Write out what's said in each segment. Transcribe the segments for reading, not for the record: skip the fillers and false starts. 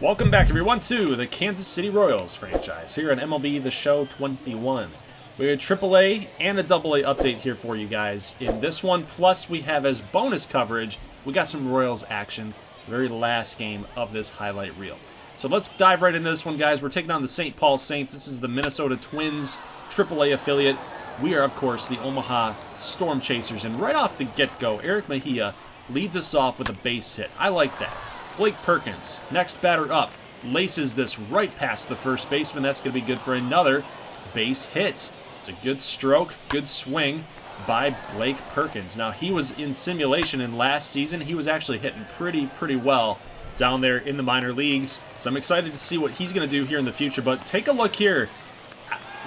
Welcome back, everyone, to the Kansas City Royals franchise here on MLB The Show 21. We have a AAA and a AA update here for you guys in this one. Plus, we have as bonus coverage, we got some Royals action, the very last game of this highlight reel. So let's dive right into this one, guys. We're taking on the St. Paul Saints. This is the Minnesota Twins AAA affiliate. We are, of course, the Omaha Storm Chasers. And right off the get-go, Eric Mejia leads us off with a base hit. I like that. Blake Perkins, next batter up, laces this right past the first baseman. That's going to be good for another base hit. It's a good stroke, good swing by Blake Perkins. Now, he was in simulation in last season. He was actually hitting pretty well down there in the minor leagues. So I'm excited to see what he's going to do here in the future. But take a look here.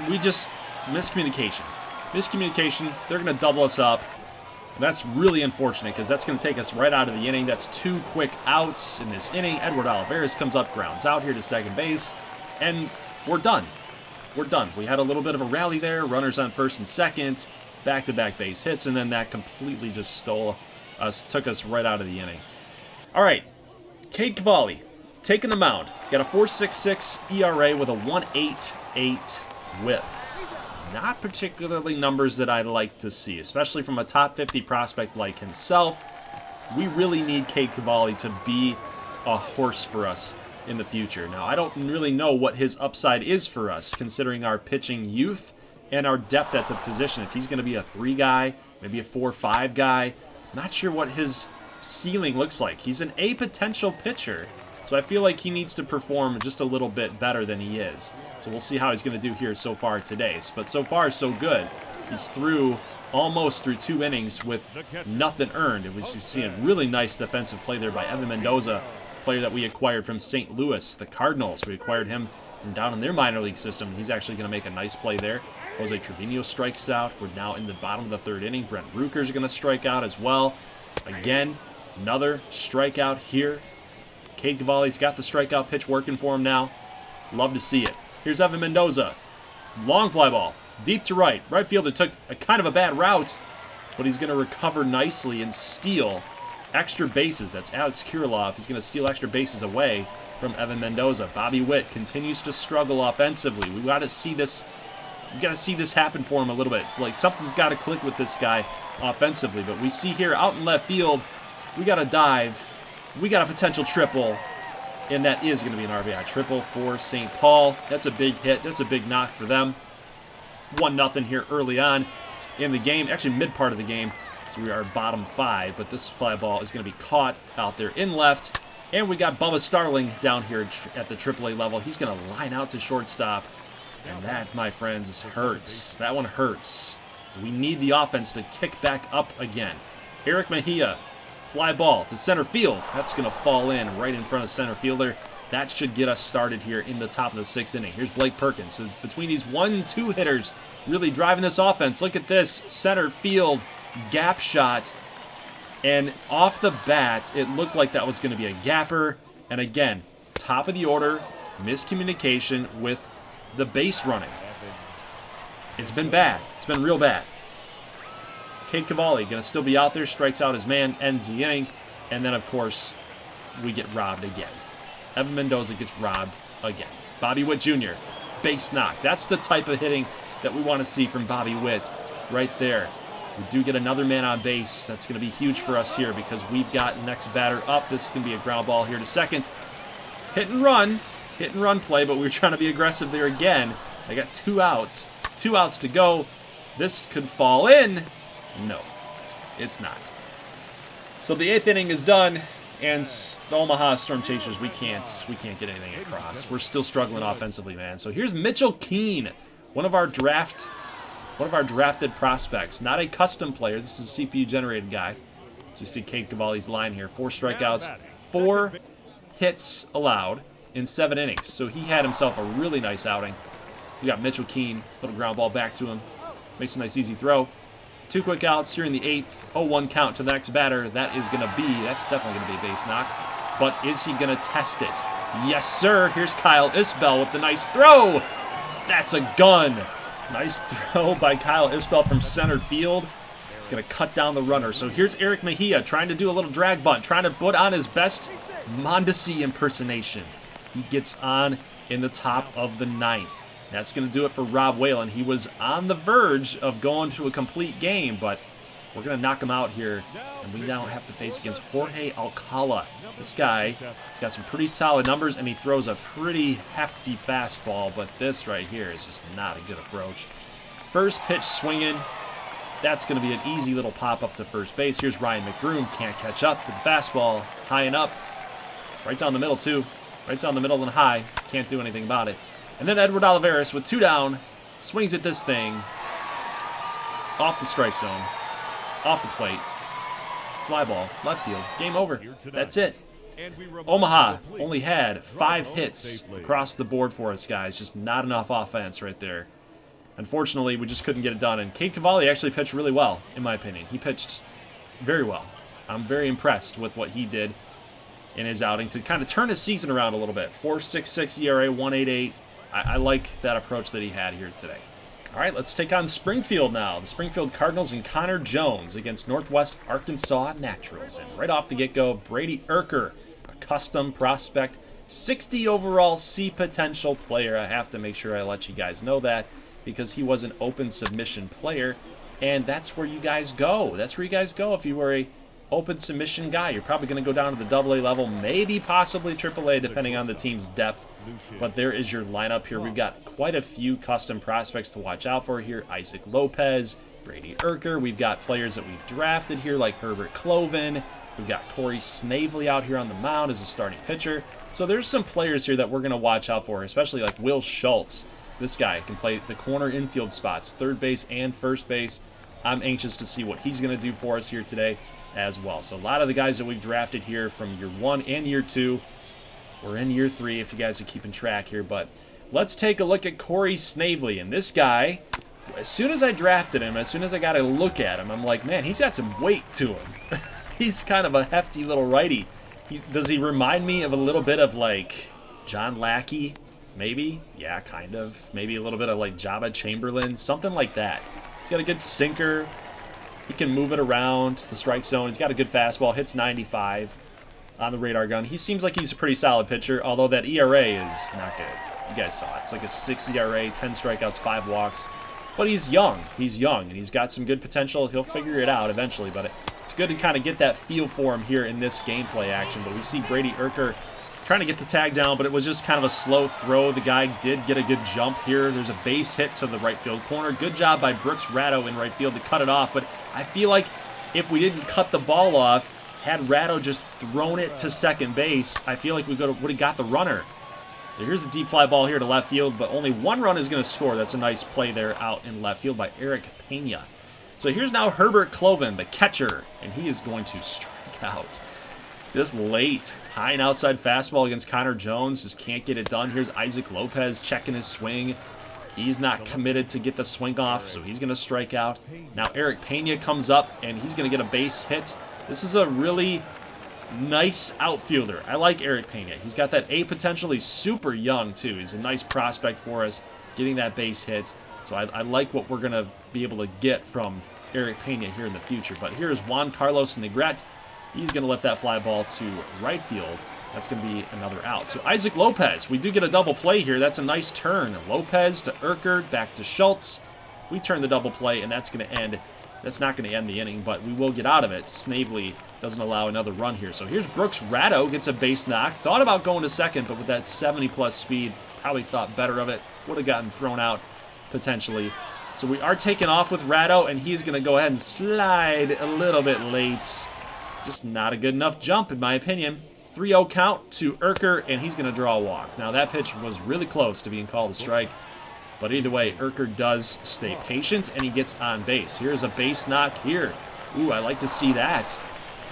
We just miscommunication. They're going to double us up. And that's really unfortunate because that's going to take us right out of the inning. That's two quick outs in this inning. Edward Olivares comes up, grounds out here to second base, and we're done. We had a little bit of a rally there, runners on first and second, back-to-back base hits, and then that completely just took us right out of the inning. All right, Cade Cavalli taking the mound. Got a 4.66 ERA with a 1.88 whip. Not particularly numbers that I'd like to see, especially from a top 50 prospect like himself. We really need Cade Cavalli to be a horse for us in the future. Now, I don't really know what his upside is for us, considering our pitching youth and our depth at the position. If he's going to be a 3 guy, maybe a 4-5 guy, not sure what his ceiling looks like. He's an A potential pitcher, so I feel like he needs to perform just a little bit better than he is. So we'll see how he's going to do here so far today. But so far, so good. He's almost through 2 innings with nothing earned. You see a really nice defensive play there by Evan Mendoza, player that we acquired from St. Louis, the Cardinals. We acquired him from down in their minor league system. He's actually going to make a nice play there. Jose Trevino strikes out. We're now in the bottom of the 3rd inning. Brent Rooker's going to strike out as well. Again, another strikeout here. Cade Cavalli's got the strikeout pitch working for him now. Love to see it. Here's Evan Mendoza. Long fly ball. Deep to right. Right fielder took a kind of a bad route, but he's going to recover nicely and steal extra bases. That's Alex Kirilloff. He's going to steal extra bases away from Evan Mendoza. Bobby Witt continues to struggle offensively. We got to see this. We got to see this happen for him a little bit. Like, something's got to click with this guy offensively. But we see here out in left field, we got a dive. We got a potential triple. And that is going to be an RBI triple for St. Paul. That's a big hit. That's a big knock for them. 1-0 here early on in the game. Actually, mid part of the game. So we are bottom 5. But this fly ball is going to be caught out there in left. And we got Bubba Starling down here at the AAA level. He's going to line out to shortstop. And that, my friends, hurts. That one hurts. So we need the offense to kick back up again. Eric Mejia. Fly ball to center field. That's going to fall in right in front of center fielder. That should get us started here in the top of the 6th inning. Here's Blake Perkins. So between these 1-2 hitters really driving this offense. Look at this. Center field gap shot. And off the bat, it looked like that was going to be a gapper. And again, top of the order, miscommunication with the base running. It's been bad. It's been real bad. Cade Cavalli going to still be out there, strikes out his man, ends the inning, and then, of course, we get robbed again. Evan Mendoza gets robbed again. Bobby Witt Jr., base knock. That's the type of hitting that we want to see from Bobby Witt right there. We do get another man on base. That's going to be huge for us here because we've got next batter up. This is going to be a ground ball here to second. Hit and run play, but we were trying to be aggressive there again. I got 2 outs. 2 outs to go. This could fall in. No, it's not. So the 8th inning is done, and the Omaha Storm Chasers, we can't get anything across. We're still struggling offensively, man. So here's Mitchell Keene, one of our drafted prospects. Not a custom player. This is a CPU-generated guy. So you see Cade Cavalli's line here. 4 strikeouts, 4 hits allowed in 7 innings. So he had himself a really nice outing. We got Mitchell Keene, little ground ball back to him. Makes a nice easy throw. 2 quick outs here in the 8th. 0-1 count to the next batter. That's definitely going to be a base knock. But is he going to test it? Yes, sir. Here's Kyle Isbell with the nice throw. That's a gun. Nice throw by Kyle Isbell from center field. It's going to cut down the runner. So here's Eric Mejia trying to do a little drag bunt, trying to put on his best Mondesi impersonation. He gets on in the top of the 9th. That's going to do it for Rob Whalen. He was on the verge of going to a complete game, but we're going to knock him out here, and we now have to face against Jorge Alcala. This guy, he's got some pretty solid numbers, and he throws a pretty hefty fastball, but this right here is just not a good approach. First pitch swinging. That's going to be an easy little pop-up to first base. Here's Ryan McBroom. Can't catch up to the fastball. High and up. Right down the middle, too. Right down the middle and high. Can't do anything about it. And then Edward Olivares with 2 down. Swings at this thing. Off the strike zone. Off the plate. Fly ball. Left field. Game over. That's it. Omaha only had 5 hits across the board for us, guys. Just not enough offense right there. Unfortunately, we just couldn't get it done. And Cade Cavalli actually pitched really well, in my opinion. He pitched very well. I'm very impressed with what he did in his outing to kind of turn his season around a little bit. 4.66 ERA, 1.88. I like that approach that he had here today. All right, let's take on Springfield now. The Springfield Cardinals and Connor Jones against Northwest Arkansas Naturals. And right off the get-go, Brady Urker, a custom prospect, 60 overall C potential player. I have to make sure I let you guys know that, because he was an open submission player, and that's where you guys go. That's where you guys go if you were a open submission guy. You're probably going to go down to the AA level, maybe possibly AAA, depending on the team's depth. But there is your lineup here. We've got quite a few custom prospects to watch out for here. Isaac Lopez, Brady Urker. We've got players that we've drafted here like Herbert Cloven. We've got Corey Snavely out here on the mound as a starting pitcher. So there's some players here that we're going to watch out for, especially like Will Schultz. This guy can play the corner infield spots, third base and first base. I'm anxious to see what he's going to do for us here today as well. So a lot of the guys that we've drafted here from year 1 and year 2. We're in year 3 if you guys are keeping track here. But let's take a look at Corey Snavely. And this guy, as soon as I drafted him, as soon as I got a look at him, I'm like, man, he's got some weight to him. He's kind of a hefty little righty. Does he remind me of a little bit of like John Lackey? Maybe? Yeah, kind of. Maybe a little bit of like Java Chamberlain, something like that. He's got a good sinker. He can move it around the strike zone. He's got a good fastball, hits 95 on the radar gun. He seems like he's a pretty solid pitcher, although that ERA is not good. You guys saw it. It's like a 6 ERA, 10 strikeouts, 5 walks. But he's young. He's young, and he's got some good potential. He'll figure it out eventually, but it's good to kind of get that feel for him here in this gameplay action. But we see Brady Urker trying to get the tag down, but it was just kind of a slow throw. The guy did get a good jump here. There's a base hit to the right field corner. Good job by Brooks Ratto in right field to cut it off, but I feel like if we didn't cut the ball off, had Ratto just thrown it to second base, I feel like we would have got the runner. So here's the deep fly ball here to left field, but only 1 run is going to score. That's a nice play there out in left field by Eric Pena. So here's now Herbert Cloven, the catcher, and he is going to strike out. Just late, high and outside fastball against Connor Jones. Just can't get it done. Here's Isaac Lopez checking his swing. He's not committed to get the swing off, so he's going to strike out. Now Eric Pena comes up, and he's going to get a base hit. This is a really nice outfielder. I like Eric Pena. He's got that A potential. He's super young, too. He's a nice prospect for us, getting that base hit. So I like what we're going to be able to get from Eric Pena here in the future. But here's Juan Carlos Negrete. He's going to lift that fly ball to right field. That's going to be another out. So Isaac Lopez, we do get a double play here. That's a nice turn. Lopez to Urker, back to Schultz. We turn the double play, and that's going to end. That's not going to end the inning, but we will get out of it. Snavely doesn't allow another run here. So here's Brooks Ratto, gets a base knock. Thought about going to second, but with that 70-plus speed, probably thought better of it. Would have gotten thrown out, potentially. So we are taking off with Ratto, and he's going to go ahead and slide a little bit late. Just not a good enough jump, in my opinion. 3-0 count to Urker, and he's going to draw a walk. Now, that pitch was really close to being called a strike. But either way, Urker does stay patient, and he gets on base. Here's a base knock here. Ooh, I like to see that.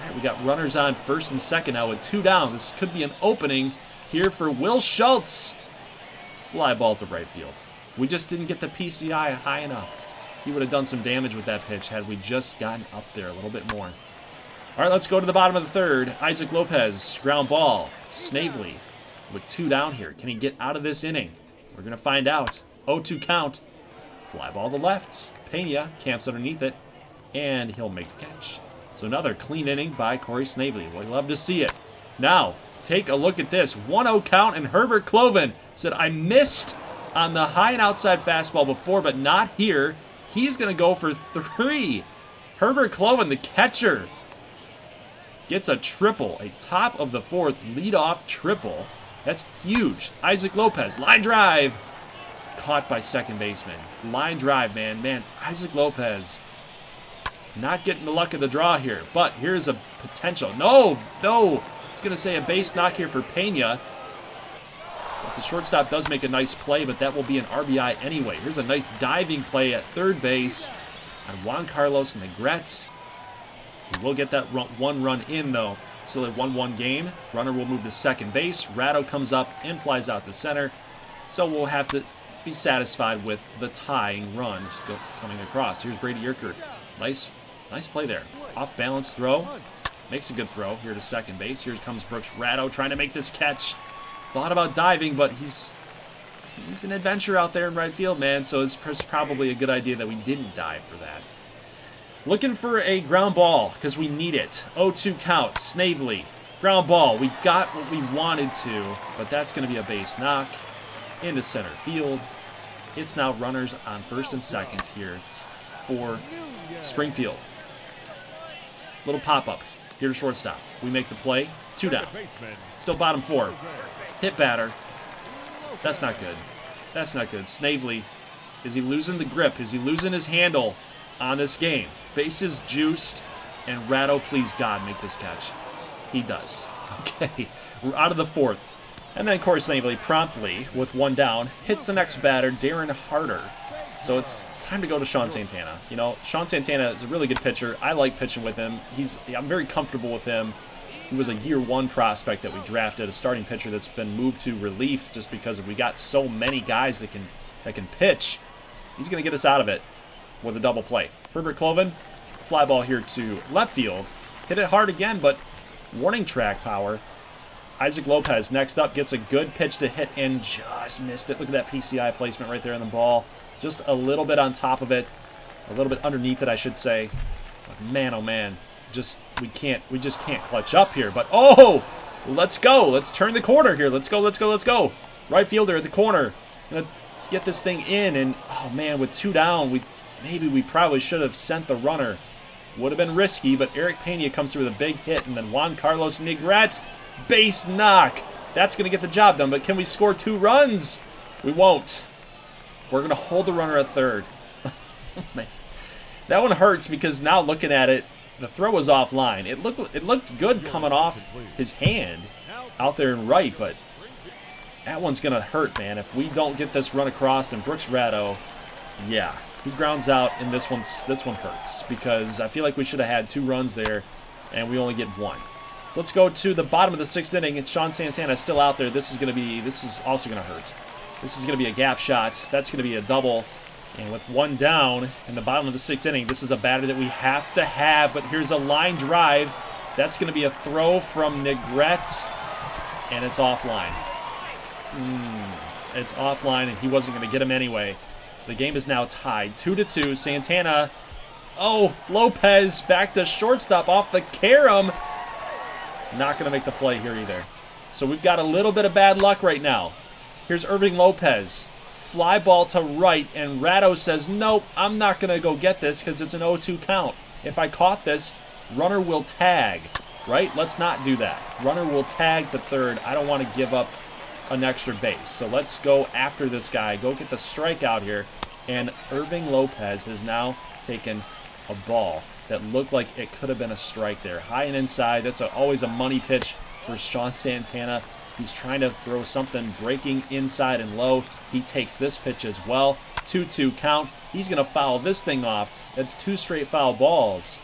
All right, we got runners on first and second now with 2 down. This could be an opening here for Will Schultz. Fly ball to right field. We just didn't get the PCI high enough. He would have done some damage with that pitch had we just gotten up there a little bit more. All right, let's go to the bottom of the third. Isaac Lopez, ground ball. Snavely with 2 down here. Can he get out of this inning? We're going to find out. 0-2 count. Fly ball to left. Pena camps underneath it, and he'll make the catch. So another clean inning by Corey Snavely. We love to see it. Now, take a look at this. 1-0 count, and Herbert Cloven said, I missed on the high and outside fastball before, but not here. He's going to go for 3. Herbert Cloven, the catcher, gets a triple, a top of the 4th leadoff triple. That's huge. Isaac Lopez, line drive. Caught by second baseman. Line drive, man. Man, Isaac Lopez not getting the luck of the draw here. But here's a potential. No. I was going to say a base knock here for Pena. But the shortstop does make a nice play, but that will be an RBI anyway. Here's a nice diving play at third base on Juan Carlos Negrete. He will get that one run in, though. Still a 1-1 game. Runner will move to second base. Ratto comes up and flies out to center. So we'll have to be satisfied with the tying run coming across. Here's Brady Urquhart. Nice play there. Off balance throw. Makes a good throw here to second base. Here comes Brooks Ratto trying to make this catch. Thought about diving, but he's an adventure out there in right field, man. So it's probably a good idea that we didn't dive for that. Looking for a ground ball because we need it. 0-2 count. Snavely. Ground ball. We got what we wanted to, but that's going to be a base knock into center field. It's now runners on first and second here for Springfield. Little pop-up here to shortstop. We make the play. 2 down. Still bottom 4. Hit batter. That's not good. That's not good. Snavely, is he losing the grip? Is he losing his handle on this game? Bases juiced, and Ratto, please God, make this catch. He does. Okay, we're out of the 4th. And then Corey Snavely promptly, with 1 down, hits the next batter, Darren Harder. So it's time to go to Sean Santana. You know, Sean Santana is a really good pitcher. I like pitching with him. I'm very comfortable with him. He was a year 1 prospect that we drafted, a starting pitcher that's been moved to relief just because we got so many guys that can pitch. He's going to get us out of it with a double play. Herbert Cloven, fly ball here to left field. Hit it hard again, but warning track power. Isaac Lopez next up gets a good pitch to hit and just missed it. Look at that PCI placement right there on the ball. Just a little bit on top of it. A little bit underneath it, I should say. But man, oh man. We just can't clutch up here. But oh! Let's go. Let's turn the corner here. Let's go. Right fielder at the corner. Gonna get this thing in, and oh man, with 2 down, maybe we probably should have sent the runner. Would have been risky, but Eric Pena comes through with a big hit, and then Juan Carlos Negrete, base knock. That's going to get the job done, but can we score 2 runs? We won't. We're going to hold the runner at third. Man. That one hurts because now looking at it, the throw was offline. It looked good coming off his hand out there in right, but that one's going to hurt, man. If we don't get this run across, and Brooks Ratto, yeah, he grounds out, and this one hurts because I feel like we should have had 2 runs there, and we only get 1. So let's go to the bottom of the 6th inning. It's Sean Santana still out there. This is also going to hurt. This is going to be a gap shot. That's going to be a double. And with 1 down in the bottom of the 6th inning, this is a batter that we have to have. But here's a line drive. That's going to be a throw from Negrete, and it's offline. It's offline, and he wasn't going to get him anyway. So the game is now tied 2-2. Santana, Lopez back to shortstop off the carom. Not going to make the play here either. So we've got a little bit of bad luck right now. Here's Irving Lopez. Fly ball to right, and Ratto says, nope, I'm not going to go get this because it's an 0-2 count. If I caught this, runner will tag, right? Let's not do that. Runner will tag to third. I don't want to give up an extra base. So let's go after this guy. Go get the strikeout here. And Irving Lopez has now taken a ball that looked like it could have been a strike there. High and inside. That's always a money pitch for Sean Santana. He's trying to throw something breaking inside and low. He takes this pitch as well. 2-2 count. He's going to foul this thing off. That's 2 straight foul balls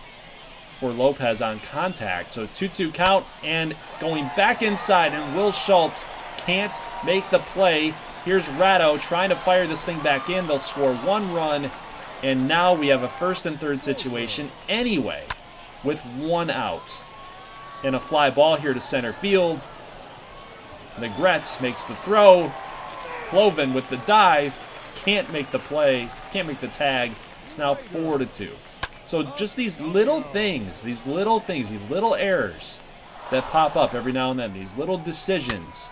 for Lopez on contact. So 2-2 count, and going back inside, and Will Schultz can't make the play. Here's Ratto trying to fire this thing back in. They'll score 1 run, and now we have a 1st and 3rd situation anyway with 1 out. And a fly ball here to center field. Negrete makes the throw. Cloven with the dive. Can't make the play. Can't make the tag. It's now 4-2. So just these little things, these little errors that pop up every now and then. These little decisions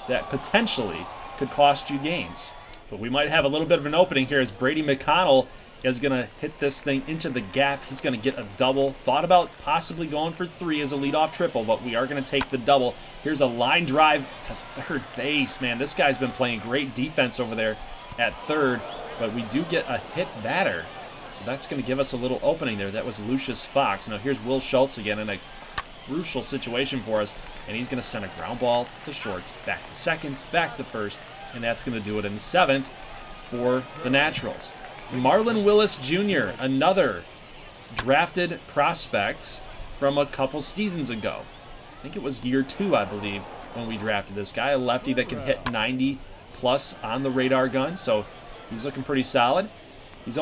that potentially could cost you games. But we might have a little bit of an opening here as Brady McConnell is going to hit this thing into the gap. He's going to get a double. Thought about possibly going for 3 as a leadoff triple, but we are going to take the double. Here's a line drive to third base. Man, this guy's been playing great defense over there at third, but we do get a hit batter. So that's going to give us a little opening there. That was Lucius Fox. Now here's Will Schultz again in a crucial situation for us, and he's going to send a ground ball to short, back to second, back to first, and that's going to do it in the 7th for the Naturals. Marlon Willis Jr., another drafted prospect from a couple seasons ago. I think it was year 2, I believe, when we drafted this guy. A lefty that can hit 90 plus on the radar gun, so he's looking pretty solid. He's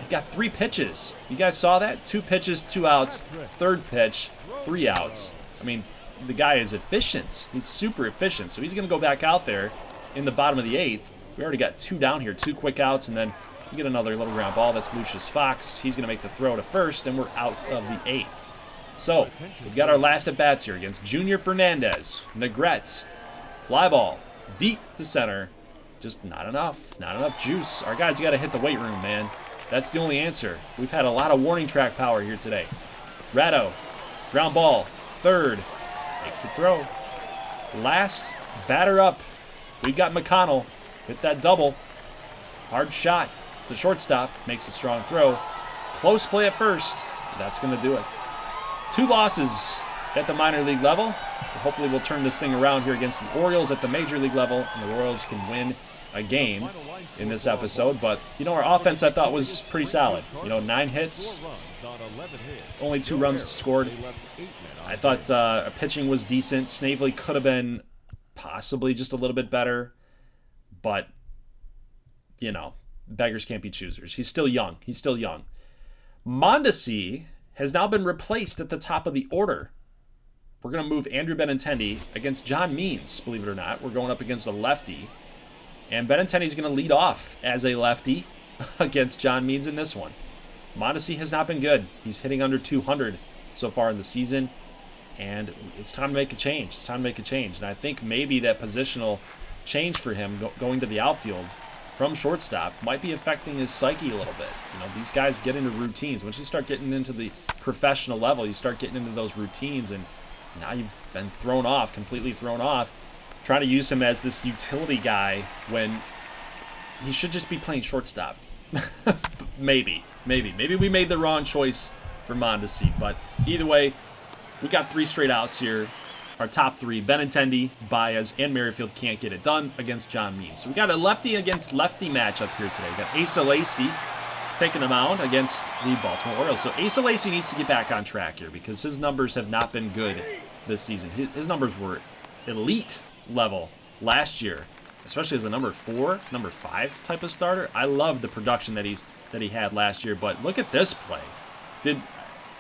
got 3 pitches. You guys saw that? 2 pitches, 2 outs. Third pitch, 3 outs. I mean, the guy is efficient. He's super efficient. So he's going to go back out there in the bottom of the 8th. We already got 2 down here, 2 quick outs, and then we get another little ground ball. That's Lucius Fox. He's going to make the throw to first, and we're out of the 8th. So we've got our last at-bats here against Junior Fernandez. Negrete, fly ball, deep to center. Just not enough. Not enough juice. Our guys got to hit the weight room, man. That's the only answer. We've had a lot of warning track power here today. Ratto, ground ball, third, makes the throw. Last batter up, we got McConnell. Hit that double. Hard shot. The shortstop makes a strong throw. Close play at first. That's going to do it. 2 losses at the minor league level. Hopefully we'll turn this thing around here against the Orioles at the major league level, and the Royals can win a game in this episode. But, you know, our offense I thought was pretty solid. You know, 9 hits, only 2 runs scored. I thought our pitching was decent. Snavely could have been possibly just a little bit better, but, you know, beggars can't be choosers. He's still young. He's still young. Mondesi has now been replaced at the top of the order. We're going to move Andrew Benintendi against John Means, believe it or not. We're going up against a lefty. And Benintendi's going to lead off as a lefty against John Means in this one. Mondesi has not been good. He's hitting under 200 so far in the season. And it's time to make a change. It's time to make a change. And I think maybe that positional change for him going to the outfield from shortstop might be affecting his psyche a little bit. You know, these guys get into routines. Once you start getting into the professional level, you start getting into those routines, and now you've been thrown off, completely thrown off, trying to use him as this utility guy when he should just be playing shortstop. Maybe we made the wrong choice for Mondesi, but either way, we got 3 straight outs here. Our top 3, Benintendi, Baez, and Merrifield can't get it done against John Means. So we got a lefty against lefty matchup here today. We got Asa Lacy taking the mound against the Baltimore Orioles. So Asa Lacy needs to get back on track here because his numbers have not been good this season. His numbers were elite level last year, especially as a number 4, number 5 type of starter. I love the production that he had last year, but look at this play.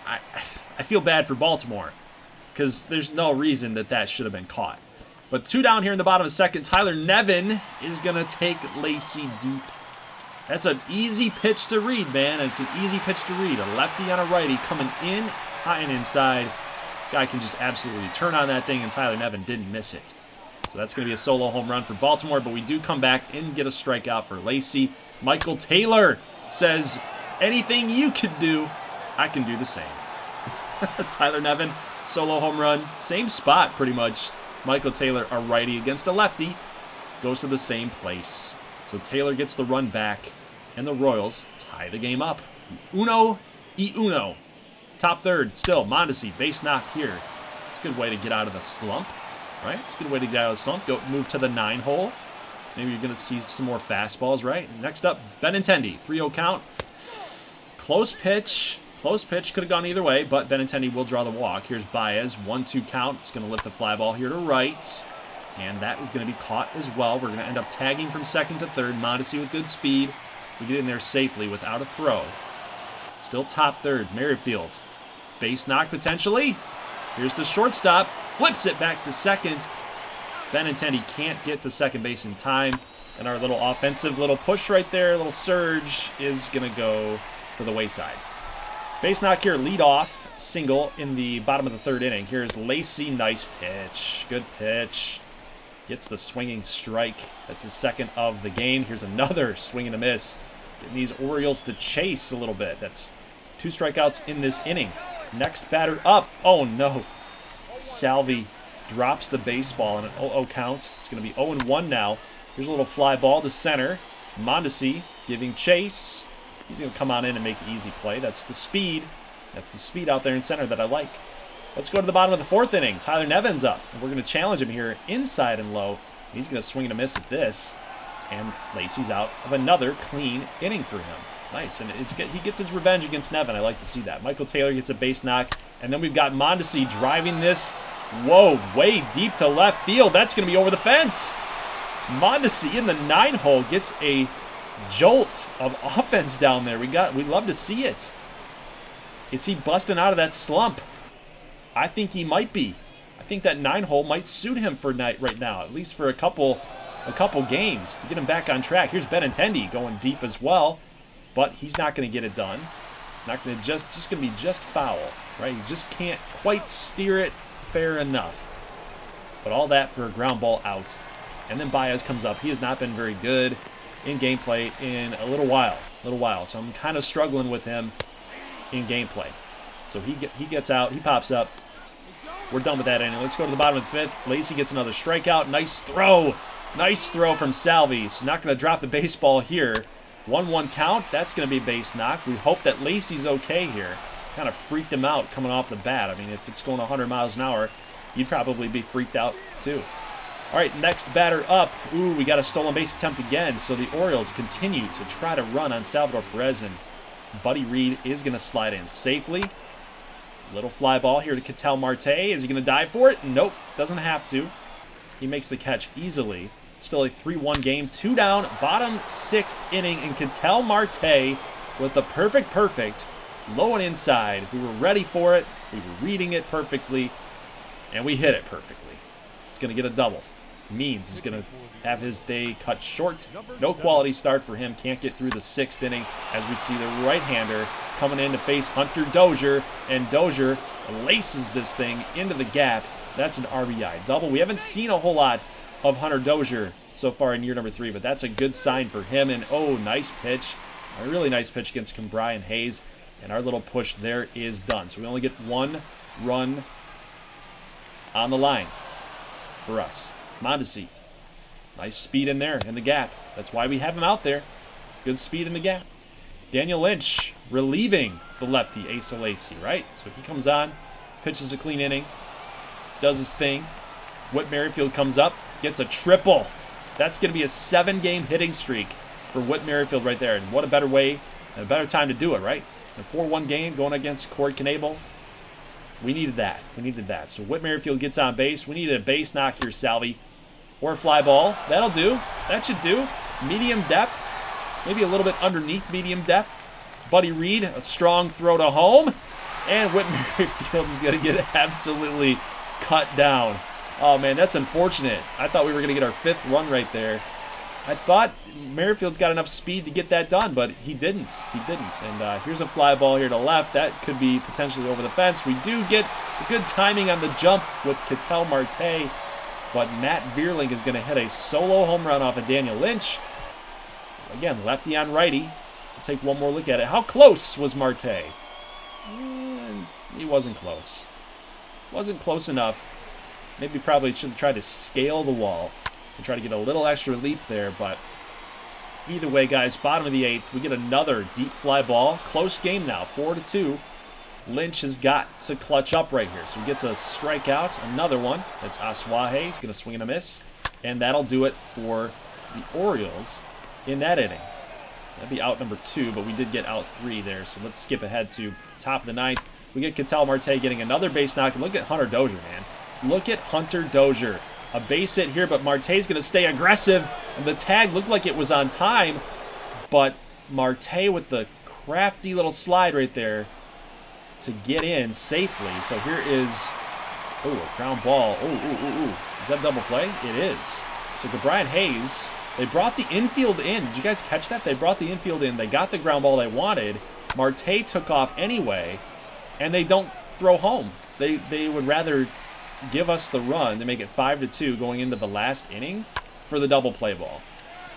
I feel bad for Baltimore because there's no reason that should have been caught. But 2 down here in the bottom of the 2nd. Tyler Nevin is going to take Lacy deep. That's an easy pitch to read, man. It's an easy pitch to read. A lefty on a righty coming in, high and inside. Guy can just absolutely turn on that thing, and Tyler Nevin didn't miss it. So that's going to be a solo home run for Baltimore, but we do come back and get a strikeout for Lacy. Michael Taylor says, anything you can do, I can do the same. Tyler Nevin, solo home run, same spot pretty much. Michael Taylor, a righty against a lefty, goes to the same place. So Taylor gets the run back, and the Royals tie the game up. 1-1. Top 3rd, still, Mondesi, base knock here. It's a good way to get out of the slump, right? It's a good way to get out of the slump. Move to the 9 hole. Maybe you're going to see some more fastballs, right? Next up, Benintendi, 3-0 count. Close pitch. Close pitch, could have gone either way, but Benintendi will draw the walk. Here's Baez, 1-2 count. It's going to lift the fly ball here to right, and that is going to be caught as well. We're going to end up tagging from 2nd to 3rd. Mondesi with good speed. We get in there safely without a throw. Still top 3rd, Merrifield. Base knock potentially. Here's the shortstop. Flips it back to 2nd. Benintendi can't get to 2nd base in time, and our little offensive little push right there, little surge, is going to go to the wayside. Base knock here, lead off, single in the bottom of the third inning. Here's Lacey, nice pitch, good pitch. Gets the swinging strike. That's his second of the game. Here's another swing and a miss. Getting these Orioles to chase a little bit. That's 2 strikeouts in this inning. Next batter up. Oh, no. Salvi drops the baseball in an 0-0 count. It's going to be 0-1 now. Here's a little fly ball to center. Mondesi giving chase. He's going to come on in and make the easy play. That's the speed. That's the speed out there in center that I like. Let's go to the bottom of the 4th inning. Tyler Nevin's up. We're going to challenge him here inside and low. He's going to swing and a miss at this. And Lacey's out of another clean inning for him. Nice. And he gets his revenge against Nevin. I like to see that. Michael Taylor gets a base knock. And then we've got Mondesi driving this. Whoa, way deep to left field. That's going to be over the fence. Mondesi in the 9-hole gets a jolt of offense down there. We love to see it. Is he busting out of that slump? I think he might be. I think that 9-hole might suit him for right now, at least for a couple games to get him back on track. Here's Benintendi going deep as well, but he's not going to get it done. Not going to just going to be just foul, right? You just can't quite steer it fair enough. But all that for a ground ball out. And then Baez comes up. He has not been very good in gameplay in a little while. So I'm kind of struggling with him in gameplay. So he gets out. He pops up. We're done with that inning. Let's go to the bottom of the 5th. Lacey gets another strikeout. Nice throw. Nice throw from Salvi. So not going to drop the baseball here. 1-1 count. That's going to be a base knock. We hope that Lacey's okay here. Kind of freaked him out coming off the bat. I mean, if it's going 100 miles an hour, you'd probably be freaked out too. All right, next batter up. Ooh, we got a stolen base attempt again. So the Orioles continue to try to run on Salvador Perez, and Buddy Reed is going to slide in safely. Little fly ball here to Ketel Marte. Is he going to dive for it? Nope, doesn't have to. He makes the catch easily. Still a 3-1 game. 2 down, bottom 6th inning, and Ketel Marte with the perfect, low and inside. We were ready for it. We were reading it perfectly, and we hit it perfectly. It's going to get a double. Means he's going to have his day cut short. No quality start for him. Can't get through the 6th inning as we see the right-hander coming in to face Hunter Dozier, and Dozier laces this thing into the gap. That's an RBI double. We haven't seen a whole lot of Hunter Dozier so far in year number 3, but that's a good sign for him. And oh, nice pitch. A really nice pitch against Brian Hayes, and our little push there is done. So we only get 1 run on the line for us. Mondesi. Nice speed in there in the gap. That's why we have him out there. Good speed in the gap. Daniel Lynch relieving the lefty, Asa Lacey, right? So he comes on, pitches a clean inning, does his thing. Whit Merrifield comes up, gets a triple. That's going to be a 7-game hitting streak for Whit Merrifield right there. And what a better way and a better time to do it, right? A 4-1 game going against Corey Knebel. We needed that. So Whit Merrifield gets on base. We needed a base knock here, Salvi. Or a fly ball. That'll do. That should do. Medium depth. Maybe a little bit underneath medium depth. Buddy Reed, a strong throw to home. And Whit Merrifield is going to get absolutely cut down. Oh, man, that's unfortunate. I thought we were going to get our 5th run right there. I thought Merrifield's got enough speed to get that done, but he didn't. And here's a fly ball here to left. That could be potentially over the fence. We do get good timing on the jump with Ketel Marte, but Matt Vierling is going to hit a solo home run off of Daniel Lynch. Again, lefty on righty. We'll take one more look at it. How close was Marte? He wasn't close. Wasn't close enough. Maybe probably should have tried to scale the wall and try to get a little extra leap there, but either way, guys, bottom of the 8th, we get another deep fly ball. Close game now, 4-2. Lynch has got to clutch up right here, so he gets a strikeout, another one. That's Asuaje. He's going to swing and a miss, and that'll do it for the Orioles in that inning. That'd be out number 2, but we did get out 3 there, so let's skip ahead to top of the 9th. We get Ketel Marte getting another base knock, and look at Hunter Dozier, man. Look at Hunter Dozier. A base hit here, but Marte's going to stay aggressive. And the tag looked like it was on time, but Marte with the crafty little slide right there to get in safely. So here is, a ground ball. Is that double play? It is. So Brian Hayes, they brought the infield in. Did you guys catch that? They brought the infield in. They got the ground ball they wanted, Marte took off anyway, and they don't throw home. They would rather give us the run to make it 5-2 going into the last inning for the double play ball.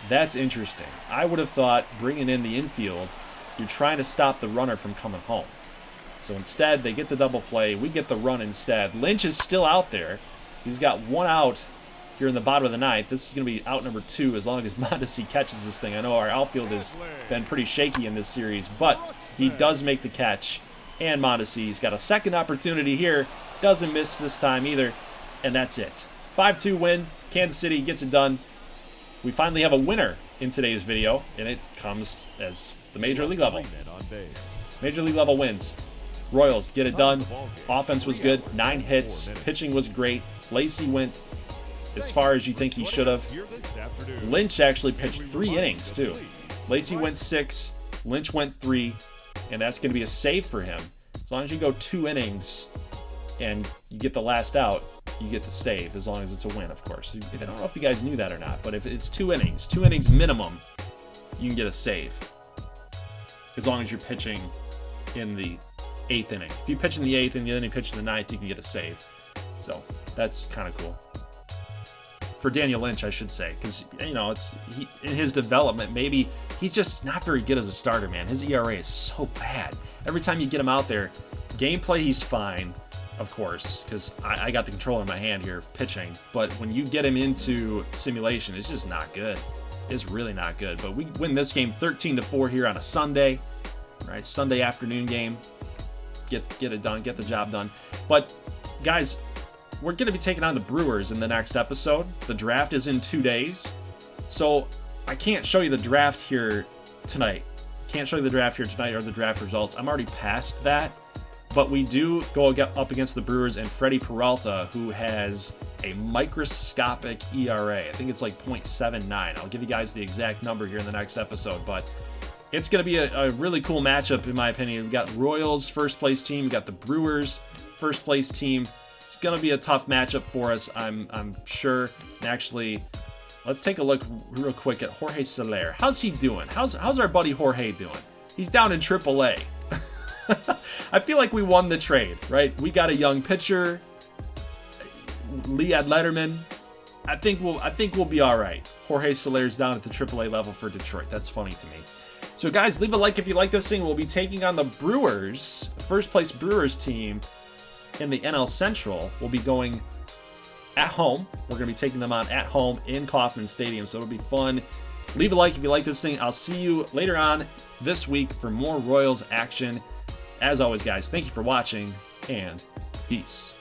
That's interesting. I would have thought bringing in the infield, you're trying to stop the runner from coming home. So instead, they get the double play. We get the run instead. Lynch is still out there. He's got one out here in the bottom of the ninth. This is going to be out number 2 as long as Mondesi catches this thing. I know our outfield has been pretty shaky in this series, but he does make the catch. And Mondesi's got a second opportunity here. Doesn't miss this time either. And that's it. 5-2 win. Kansas City gets it done. We finally have a winner in today's video, and it comes as the Major League level. Major League level wins. Royals get it done. Offense was good. 9 hits. Pitching was great. Lacey went as far as you think he should have. Lynch actually pitched 3 innings, too. Lacey went 6. Lynch went 3. And that's going to be a save for him. As long as you go 2 innings and you get the last out, you get the save, as long as it's a win, of course. I don't know if you guys knew that or not, but if it's 2 innings minimum, you can get a save. As long as you're pitching in the 8th inning. If you pitch in the 8th and then you pitch in the 9th, you can get a save. So that's kind of cool. For Daniel Lynch, I should say, because, you know, in his development, maybe he's just not very good as a starter, man. His ERA is so bad. Every time you get him out there, gameplay, he's fine, of course, because I got the controller in my hand here of pitching. But when you get him into simulation, it's just not good. It's really not good. But we win this game 13-4 here on a Sunday, right? Sunday afternoon game. Get it done. Get the job done. But, guys, we're going to be taking on the Brewers in the next episode. The draft is in 2 days. So I can't show you the draft here tonight. Can't show you the draft here tonight or the draft results. I'm already past that. But we do go up against the Brewers and Freddie Peralta, who has a microscopic ERA. I think it's like .79. I'll give you guys the exact number here in the next episode. But it's going to be a really cool matchup, in my opinion. We've got Royals first place team. We've got the Brewers first place team. It's going to be a tough matchup for us, I'm sure. And actually, let's take a look real quick at Jorge Soler. How's he doing? How's our buddy Jorge doing? He's down in AAA. I feel like we won the trade, right? We got a young pitcher, Liad Letterman. I think we'll be all right. Jorge Soler's down at the AAA level for Detroit. That's funny to me. So guys, leave a like if you like this thing. We'll be taking on the Brewers, first place Brewers team in the NL Central. We'll be going at home. We're going to be taking them on at home in Kauffman Stadium, so it'll be fun. Leave a like if you like this thing. I'll see you later on this week for more Royals action. As always, guys, thank you for watching, and peace.